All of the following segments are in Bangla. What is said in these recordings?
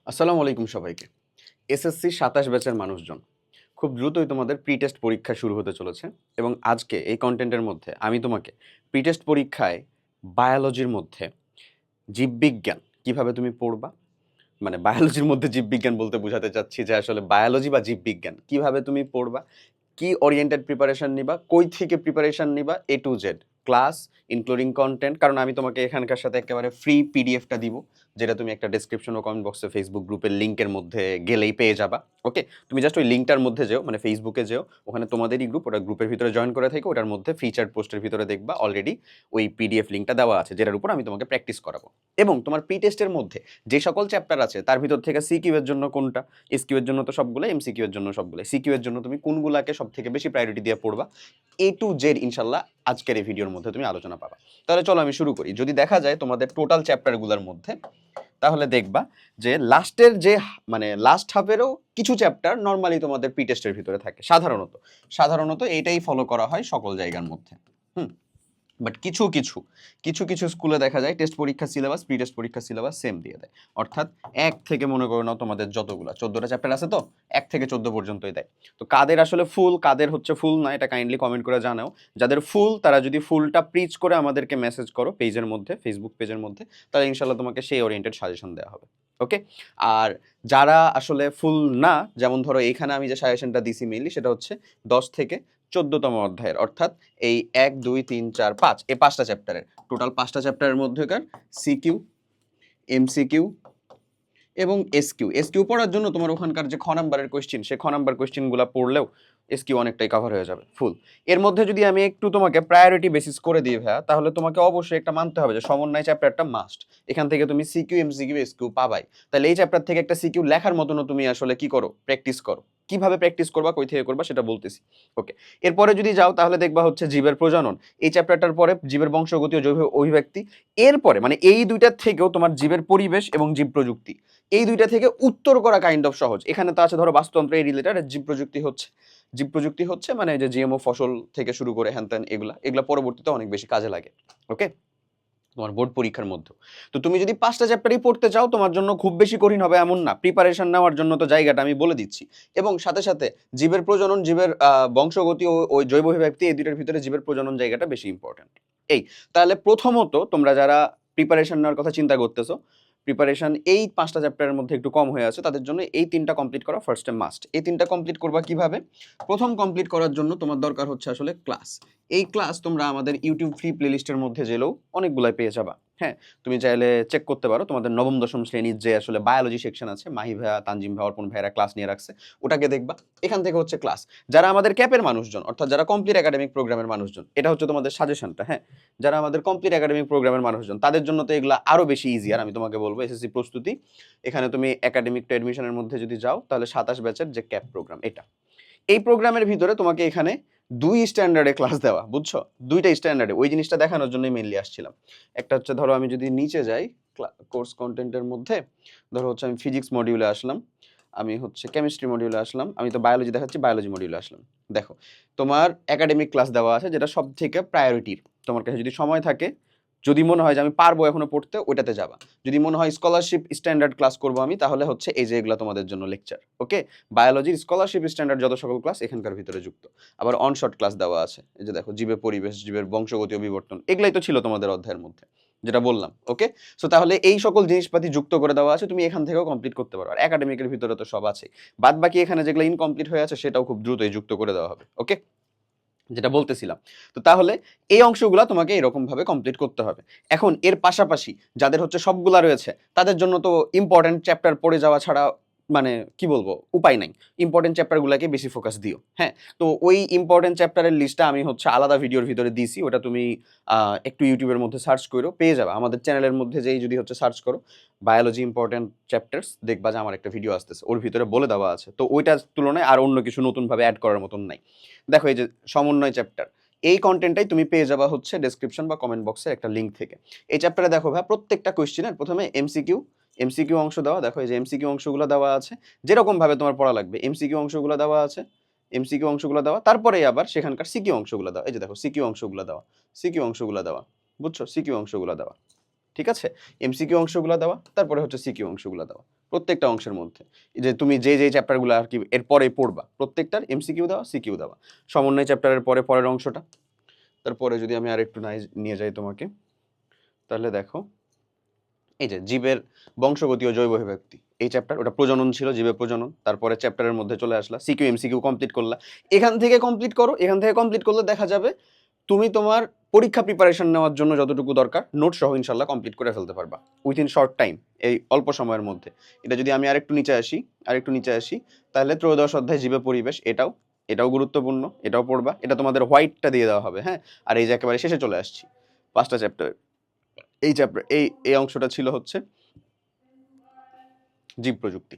আসসালামু আলাইকুম সবাইকে। এসএসসি ২৭ ব্যাচের মানুষজন। খুব দ্রুতই তোমাদের প্রি টেস্ট পরীক্ষা শুরু হতে চলেছে এবং আজকে এই কনটেন্টের মধ্যে আমি তোমাকে প্রি টেস্ট পরীক্ষায় বায়োলজির মধ্যে জীববিজ্ঞান কিভাবে তুমি পড়বা? মানে বায়োলজির মধ্যে জীববিজ্ঞান বলতে বোঝাতে চাচ্ছি যে আসলে বায়োলজি বা জীববিজ্ঞান কিভাবে তুমি পড়বা? কি ওরিয়েন্টেড প্রিপারেশন নিবা, কই থেকে প্রিপারেশন নিবা A to Z class including content. কারণ আমি তোমাকে এখানকার সাথে একেবারে ফ্রি পিডিএফটা দিব, যেটা তুমি একটা ডেসক্রিপশন ও কমেন্ট বক্সে ফেসবুক গ্রুপের লিঙ্কের মধ্যে গেলেই পেয়ে যাবা। ওকে, তুমি জাস্ট ওই লিঙ্কটার মধ্যে যেও, মানে ফেসবুকে যেও, ওখানে তোমাদেরই গ্রুপ, ওটা গ্রুপের ভিতরে জয়েন করে থাকো, ওটার মধ্যে ফিচার পোস্টের ভিতরে দেখবা অলরেডি ওই পিডিএফ লিঙ্কটা দেওয়া আছে, যেটার উপর আমি তোমাকে প্র্যাকটিস করাবো। এবং তোমার প্রি টেস্টের মধ্যে যে সকল চ্যাপ্টার আছে তার ভিতর থেকে সিকিউ এর জন্য কোনটা, এসকিউ এর জন্য তো সবগুলো, এমসিকিউ এর জন্য সবগুলো, সিকিউ এর জন্য তুমি কোনগুলাকে সব থেকে বেশি প্রায়োরিটি দিয়ে পড়বা, A to Z ইনশাল্লাহ আজকের এই ভিডিওর মধ্যে তুমি আলোচনা পাবা। তাহলে চলো আমি শুরু করি। যদি দেখা যায় তোমাদের টোটাল চ্যাপ্টারগুলোর মধ্যে, তাহলে দেখবা যে লাস্টের যে মানে লাস্ট হাফেরও কিছু চ্যাপ্টার নর্মালি তোমাদের প্রি টেস্টের ভিতরে থাকে সাধারণত এইটাই ফলো করা হয় সকল জায়গার মধ্যে। হুম, বাট কিছু স্কুলে দেখা যায় টেস্ট পরীক্ষা সিলেবাস প্রি টেস্ট পরীক্ষা সিলেবাস সেম দিয়ে দেয়। অর্থাৎ ১ থেকে মনে করো না তোমাদের যতগুলা ১৪টা চ্যাপ্টার আছে, তো ১ থেকে ১৪ পর্যন্তই দেয়। তো কাদের আসলে ফুল, কাদের হচ্ছে ফুল না, এটা কাইন্ডলি কমেন্ট করে জানাও। যাদের ফুল তারা যদি ফুলটা প্রিচ করে আমাদেরকে মেসেজ করো পেজের মধ্যে, ফেসবুক পেজের মধ্যে, তাহলে ইনশাল্লাহ তোমাকে সেই ওরিয়েন্টেড সাজেশন দেওয়া হবে। ওকে, আর যারা আসলে ফুল না, যেমন ধরো এইখানে আমি যে সাজেশনটা দিছি মেইনলি সেটা হচ্ছে ১০ থেকে ১৪তম অধ্যায়ের, অর্থাৎ এই ১ ২ ৩ ৪ ৫ এই ৫টা চ্যাপ্টারের, টোটাল ৫টা চ্যাপ্টারের মধ্যেকার সিকিউ, এমসিকিউ এবং এসকিউ পড়ার জন্য তোমার ওখানকার যে খ নাম্বারের কোয়েশ্চেন, সে খ নাম্বার কোয়েশ্চেনগুলো পড়লেও এসকিউ অনেকটাই কভার হয়ে যাবে ফুল। এর মধ্যে যদি আমি একটু তোমাকে প্রায়োরিটি বেসিস করে দিই ভাইয়া, তাহলে তোমাকে অবশ্যই একটা মানতে হবে যে সমন্বয় চ্যাপ্টারটা মাস্ট। এখান থেকে তুমি সিকিউ এমসিকিউ এসকিউ পাবাই। তাহলে এই চ্যাপ্টার থেকে একটা সিকিউ লেখার মতনও তুমি আসলে কি করো, প্র্যাকটিস করো। কিভাবে প্র্যাকটিস করবা, কই থেকে করবা সেটা বলতেছি। ওকে, এরপরে যদি যাও তাহলে দেখবা হচ্ছে জীবের প্রজনন, এই চ্যাপ্টারটার পরে জীবের বংশগতি ও জৈব অভিব্যক্তি। এরপরে মানে এই দুইটার থেকেও তোমার জীবের পরিবেশ এবং জীব প্রযুক্তি, এই দুইটা থেকে উত্তর করা কাইন্ড অফ সহজ। এখানে তো আছে ধরো বাস্তুতন্ত্র এই রিলেটেড, জীব প্রযুক্তি হচ্ছে মানে যে জিএমও ফসল থেকে শুরু করে হ্যান ত্যান এগুলা পরবর্তীতে অনেক বেশি কাজে লাগে। ওকে, তোমার বোর্ড পরীক্ষার মধ্যে। তো তুমি যদি ৫টা চ্যাপ্টারই পড়তে চাও, তোমার জন্য খুব বেশি কঠিন হবে এমন না, প্রিপারেশন নেওয়ার জন্য তো জায়গাটা আমি বলে দিচ্ছি। এবং সাথে সাথে জীবের প্রজনন, জীবের বংশগতি ও ওই জৈব অভিব্যক্তি, এই দুইটার ভিতরে জীবের প্রজনন জায়গাটা বেশি ইম্পর্টেন্ট। এই তাহলে প্রথমত তোমরা যারা প্রিপারেশন নেওয়ার কথা চিন্তা করতেছো, প্রিপারেশন এই ৫টা চ্যাপ্টারের মধ্যে একটু কম হয়ে আছে, তাদের জন্য এই ৩টা কমপ্লিট করা ফার্স্টে মাস্ট। এই ৩টা কমপ্লিট করবা কিভাবে? প্রথম কমপ্লিট করার জন্য তোমার দরকার হচ্ছে আসলে ক্লাস। এই ক্লাস তোমরা আমাদের ইউটিউব ফ্রি প্লেলিস্টের মধ্যে গেলেও অনেকগুলাই পেয়ে যাবা। হ্যাঁ, তুমি চাইলে চেক করতে পারো তোমাদের নবম দশম শ্রেণীর যে আসলে বায়োলজি সেকশন আছে, মাহি ভাইয়া, তানজিম ভাই, অর্পণ ভাইয়েরা ক্লাস নিয়ে রাখছে, ওটাকে দেখবা। এখান থেকে হচ্ছে ক্লাস। যারা আমাদের ক্যাপের মানুষজন, অর্থাৎ যারা কমপ্লিট একাডেমিক প্রোগ্রামের মানুষজন, এটা হচ্ছে তোমাদের সাজেশনটা। হ্যাঁ, যারা আমাদের কমপ্লিট একাডেমিক প্রোগ্রামের মানুষজন, তাদের জন্য তো এগুলো আরো বেশি ইজিয়ার। আমি তোমাকে বলবো এসএসসি প্রস্তুতি, এখানে তুমি একাডেমিক টু এডমিশনের মধ্যে যদি যাও, তাহলে ২৭ ব্যাচের যে ক্যাপ প্রোগ্রাম, এটা এই প্রোগ্রামের ভিতরে তোমাকে এখানে ২ স্ট্যান্ডার্ডে ক্লাস দেওয়া, বুঝছো? ২টা স্ট্যান্ডার্ডে, ওই জিনিসটা দেখানোর জন্যই মেইনলি আসছিলাম। একটা হচ্ছে ধরো আমি যদি নিচে যাই কোর্স কন্টেন্টের মধ্যে, ধরো হচ্ছে আমি ফিজিক্স মডিউলে আসলাম, আমি হচ্ছে কেমিস্ট্রি মডিউলে আসলাম, আমি তো বায়োলজি দেখাচ্ছি, বায়োলজি মডিউলে আসলাম। দেখো, তোমার একাডেমিক ক্লাস দেওয়া আছে, যেটা সব থেকে প্রায়োরিটির। তোমার কাছে যদি সময় থাকে, যদি মনে হয় যে আমি পারবো এখনো পড়তে, ওইটাতে যাবা। যদি মনে হয় স্কলারশিপ স্ট্যান্ডার্ড ক্লাস করবো আমি, তাহলে হচ্ছে এই যে এগুলো তোমাদের জন্য লেকচার। ওকে, বায়োলজির স্কলারশিপ স্ট্যান্ডার্ড যত সকল ক্লাস এখানকার ভিতরে যুক্ত। আবার অনশর্ট ক্লাস দেওয়া আছে, এই যে দেখো জীবের পরিবেশ, জীবের বংশগতি ও বিবর্তন, এগুলাই তো ছিল তোমাদের অধ্যায়ের মধ্যে যেটা বললাম। ওকে, সো তাহলে এই সকল জিনিসপাতি যুক্ত করে দেওয়া আছে, তুমি এখান থেকেও কমপ্লিট করতে পারো। আর একাডেমিকের ভিতরে তো সব আছে, বাদ বাকি এখানে যেগুলো ইনকমপ্লিট হয়ে আছে সেটাও খুব দ্রুতই যুক্ত করে দেওয়া হবে। ওকে, যেটা বলতেছিলাম। তো তাহলে এই অংশগুলা তোমাকে এরকম ভাবে কমপ্লিট করতে হবে। এখন এর পাশাপাশি যাদের হচ্ছে সবগুলা রয়েছে, তাদের জন্য তো ইম্পর্টেন্ট চ্যাপ্টার পড়ে যাওয়া ছাড়া মানে কি বলবো, উপায় নাই। ইম্পর্টেন্ট চ্যাপ্টারগুলোকে বেশি ফোকাস দিও। হ্যাঁ, তো ওই ইম্পর্টেন্ট চ্যাপ্টারের লিস্টটা আমি হচ্ছে আলাদা ভিডিওর ভিতরে দিছি, ওটা তুমি একটু ইউটিউবের মধ্যে সার্চ করো, পেয়ে যাবে। আমাদের চ্যানেলের মধ্যে যেই যদি হচ্ছে সার্চ করো বায়োলজি ইম্পর্টেন্ট চ্যাপ্টার্স, দেখবা যে আমার একটা ভিডিও আসতেছে, ওর ভিতরে বলে দেওয়া আছে। তো ওইটার তুলনায় আর অন্য কিছু নতুনভাবে অ্যাড করার মতন নাই। দেখো এই যে সমন্বয় চ্যাপ্টার, এই কন্টেন্টটাই তুমি পেয়ে যাবা হচ্ছে ডেসক্রিপশন বা কমেন্ট বক্সের একটা লিঙ্ক থেকে। এই চ্যাপ্টারে দেখো ভাই, প্রত্যেকটা কোয়েশ্চেনের প্রথমে এমসিকিউ অংশ দেওয়া। দেখো এই যে এমসিকিউ অংশগুলো দেওয়া আছে, যেরকম ভাবে তোমার পড়া লাগবে এমসিকিউ অংশগুলো দেওয়া আছে, এমসিকিউ অংশগুলো দেওয়া, তারপরে আবার সেখানকার সিকিউ অংশগুলো দেওয়া। এই যে দেখো সিকিউ অংশগুলো দেওয়া, সিকিউ অংশগুলো দেওয়া, বুঝছো? সিকিউ অংশগুলো দেওয়া, ঠিক আছে? এমসিকিউ অংশগুলো দেওয়া, তারপরে হচ্ছে সিকিউ অংশগুলো দেওয়া। প্রত্যেকটা অংশের মধ্যে এই যে তুমি যে যে চ্যাপ্টারগুলো আর কি এরপরে পড়বা প্রত্যেকটার এমসিকিউ দেওয়া সিকিউ দেওয়া। সমন্বয় চ্যাপ্টারের পরে পরের অংশটা। তারপরে যদি আমি আর একটু নিয়ে যাই তোমাকে, তাহলে দেখো এই যে জীবের বংশগতি ও জৈব অভিব্যক্তি এই চ্যাপ্টার, ওটা প্রজনন ছিল, জীবের প্রজনন। তারপরে চ্যাপ্টারের মধ্যে চলে আসলা, সিকিউ এমসিকিউ কমপ্লিট করলা। এখান থেকে কমপ্লিট করো, এখান থেকে কমপ্লিট করলে দেখা যাবে তুমি তোমার পরীক্ষা প্রিপারেশন নেওয়ার জন্য যতটুকু দরকার নোট সহ ইনশাল্লাহ কমপ্লিট করে ফেলতে পারবা উইথিন শর্ট টাইম, এই অল্প সময়ের মধ্যে। এটা যদি আমি আরেকটু নিচে আসি তাহলে ত্রয়োদশ অধ্যায় জীবে পরিবেশ, এটাও গুরুত্বপূর্ণ, এটাও পড়বা। এটা তোমাদের হোয়াইটটা দিয়ে দেওয়া হবে, হ্যাঁ। আর এই যে একেবারে শেষে চলে আসছি 5টা চ্যাপ্টার, এই চ্যাপ্টার এই অংশটা ছিল হচ্ছে জীব প্রযুক্তি।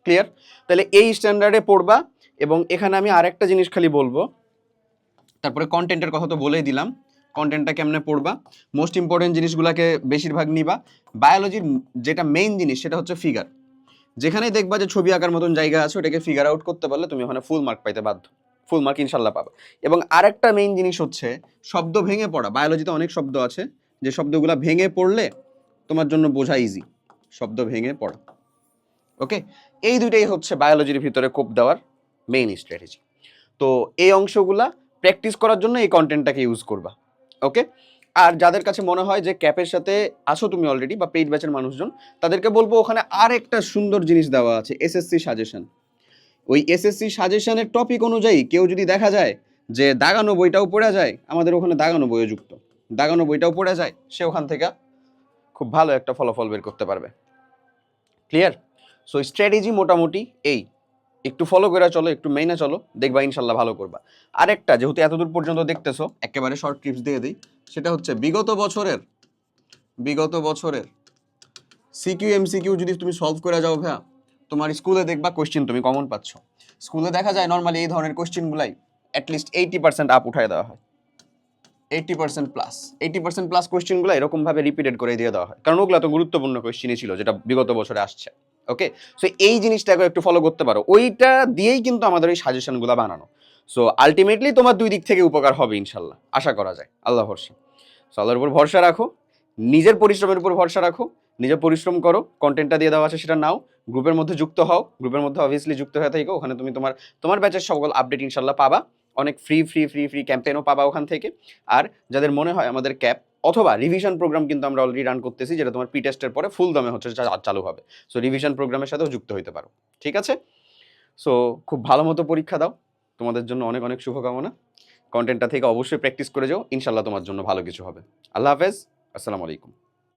ক্লিয়ার? তাহলে এই স্ট্যান্ডার্ডে পড়বা। এবং এখানে আমি আরেকটা জিনিস খালি বলবো, তারপরে কন্টেন্টের কথা তো বলেই দিলাম, কন্টেন্টটা কেমনে পড়বা। মোস্ট ইম্পর্টেন্ট জিনিসগুলোকে বেশিরভাগ নিবা। বায়োলজির যেটা মেইন জিনিস সেটা হচ্ছে ফিগার। যেখানে দেখবা যে ছবি আঁকার মতন জায়গা আছে ওটাকে ফিগার আউট করতে পারলে তুমি ওখানে ফুল মার্ক পাইতে বাধ্য, ফুল মার্ক ইনশাল্লাহ পাবা। এবং আরেকটা মেইন জিনিস হচ্ছে শব্দ ভেঙে পড়া। বায়োলজিতে অনেক শব্দ আছে যে শব্দগুলো ভেঙে পড়লে তোমার জন্য বোঝা ইজি, শব্দ ভেঙে পড়া। ওকে, এই দুইটাই হচ্ছে বায়োলজির ভিতরে কোপ দেওয়ার মেইন স্ট্র্যাটেজি। তো এই অংশগুলা প্র্যাকটিস করার জন্য এই কন্টেন্টটাকে ইউজ করবা। ওকে, আর যাদের কাছে মনে হয় যে ক্যাপের সাথে আসো তুমি অলরেডি বা পেইড ব্যাচের মানুষজন, তাদেরকে বলবো ওখানে আর একটা সুন্দর জিনিস দেওয়া আছে, এসএসসি সাজেশন। ওই এসএসসি সাজেশনের টপিক অনুযায়ী কেউ যদি দেখা যায় যে দাগানো বইটাও পড়া যায়, আমাদের ওখানে দাগানো বইও যুক্ত, দাগানো বইটাও পড়া যায়, সে ওখান থেকে খুব ভালো একটা ফলাফল বের করতে পারবে। ক্লিয়ার? সো স্ট্র্যাটেজি মোটামুটি এই, একটু ফলো করে চলো, একটু মেইনে চলো, দেখবা ইনশাল্লাহ ভালো করবা। আরেকটা, যেহেতু এতদূর পর্যন্ত দেখতেছো, একেবারে শর্ট টিপস দিয়ে দিই, সেটা হচ্ছে বিগত বছরের সিকিউ এমসিকিউ যদি তুমি সলভ করে যাও ভাইয়া, তোমার স্কুলে দেখবা কোশ্চেন তুমি কমন পাচ্ছ। স্কুলে দেখা যায় নর্মালি এই ধরনের কোশ্চেনগুলাই অ্যাটলিস্ট 80% আপ উঠায় দেওয়া হয়, 80% প্লাস কোশ্চেনগুলো এরকমভাবে রিপিটেড করে দিয়ে দেওয়া হয়, কারণ ওগুলো তো গুরুত্বপূর্ণ কোশ্চেনই ছিল যেটা বিগত বছরে আসছে। ওকে, সো এই জিনিসটাকে একটু ফলো করতে পারো, ওইটা দিয়েই কিন্তু আমাদের ওই সাজেশনগুলো বানানো। সো আলটিমেটলি তোমার দুই দিক থেকে উপকার হবে ইনশাল্লাহ, আশা করা যায়, আল্লাহ ভরসা। সো আল্লাহর উপর ভরসা রাখো, নিজের পরিশ্রমের উপর ভরসা রাখো, নিজে পরিশ্রম করো, কন্টেন্টটা দিয়ে দেওয়া আছে সেটা নাও, গ্রুপের মধ্যে যুক্ত হও, গ্রুপের মধ্যে অবভিয়াসলি যুক্ত হয়ে থাকো, ওখানে তুমি তোমার ব্যাচের সকল আপডেট ইনশাল্লাহ পাবা, অনেক ফ্রি ক্যাম্পেইনও পাবা ওখান থেকে। আর যাদের মনে হয় আমাদের ক্যাপ অথবা রিভিশন প্রোগ্রাম কিন্তু আমরা অলরেডি রান করতেছি, যেটা তোমার টেস্টের পরে ফুল দমে হচ্ছে চালু হবে। সো রিভিশন প্রোগ্রামের সাথেও যুক্ত হইতে পারো, ঠিক আছে? সো খুব ভালো মতো পরীক্ষা দাও, তোমাদের জন্য অনেক অনেক শুভকামনা। কন্টেন্টটা থেকে অবশ্যই প্র্যাকটিস করে যাও, ইনশাল্লাহ তোমার জন্য ভালো কিছু হবে। আল্লাহ হাফেজ, আসসালামু আলাইকুম।